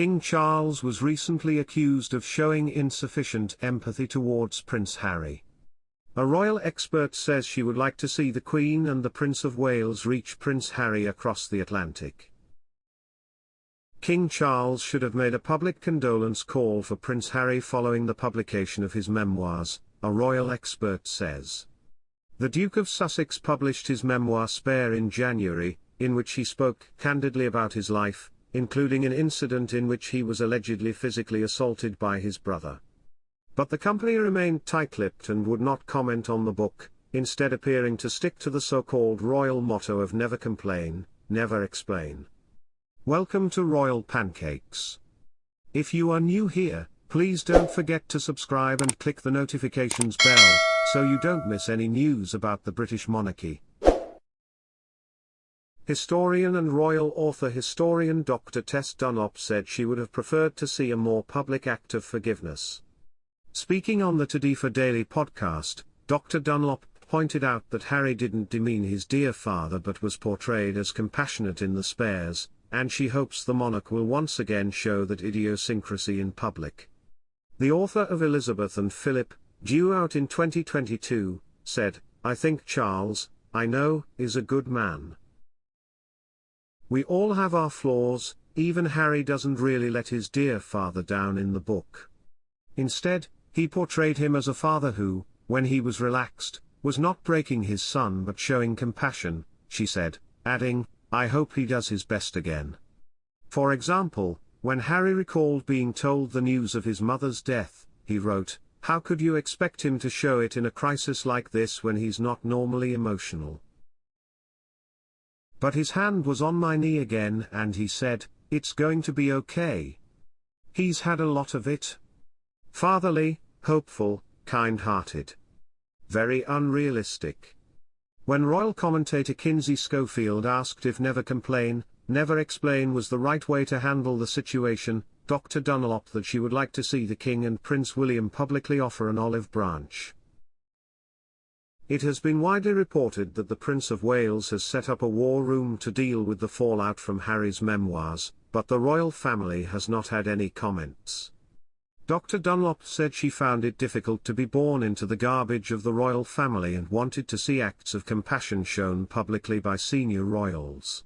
King Charles was recently accused of showing insufficient empathy towards Prince Harry. A royal expert says she would like to see the Queen and the Prince of Wales reach Prince Harry across the Atlantic. King Charles should have made a public condolence call for Prince Harry following the publication of his memoirs, a royal expert says. The Duke of Sussex published his memoir Spare in January, in which he spoke candidly about his life, including an incident in which he was allegedly physically assaulted by his brother. But the company remained tight-lipped and would not comment on the book, instead appearing to stick to the so-called royal motto of never complain, never explain. Welcome to Royal Pancakes. If you are new here, please don't forget to subscribe and click the notifications bell, so you don't miss any news about the British monarchy. Historian and royal author historian Dr. Tess Dunlop said she would have preferred to see a more public act of forgiveness. Speaking on the Today for Daily podcast, Dr. Dunlop pointed out that Harry didn't demean his dear father but was portrayed as compassionate in the Spares, and she hopes the monarch will once again show that idiosyncrasy in public. The author of Elizabeth and Philip, due out in 2022, said, "I think Charles, I know, is a good man. We all have our flaws, even Harry doesn't really let his dear father down in the book. Instead, he portrayed him as a father who, when he was relaxed, was not breaking his son but showing compassion," she said, adding, "I hope he does his best again." For example, when Harry recalled being told the news of his mother's death, he wrote, "How could you expect him to show it in a crisis like this when he's not normally emotional? But his hand was on my knee again and he said, 'It's going to be okay.' He's had a lot of it. Fatherly, hopeful, kind-hearted. Very unrealistic." When royal commentator Kinsey Schofield asked if never complain, never explain was the right way to handle the situation, Dr. Dunlop that she would like to see the King and Prince William publicly offer an olive branch. It has been widely reported that the Prince of Wales has set up a war room to deal with the fallout from Harry's memoirs, but the royal family has not had any comments. Dr. Dunlop said she found it difficult to be born into the garbage of the royal family and wanted to see acts of compassion shown publicly by senior royals.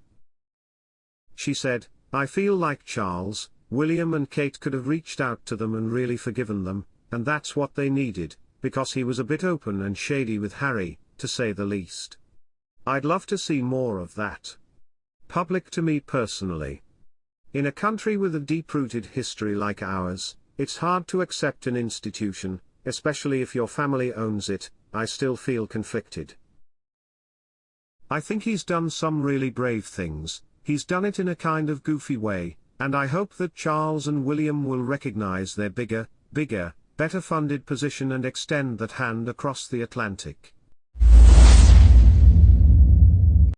She said, "I feel like Charles, William and Kate could have reached out to them and really forgiven them, and that's what they needed, because he was a bit open and shady with Harry, to say the least. I'd love to see more of that. Public to me personally. In a country with a deep-rooted history like ours, it's hard to accept an institution, especially if your family owns it. I still feel conflicted. I think he's done some really brave things, he's done it in a kind of goofy way, and I hope that Charles and William will recognize their bigger, better funded position and extend that hand across the Atlantic."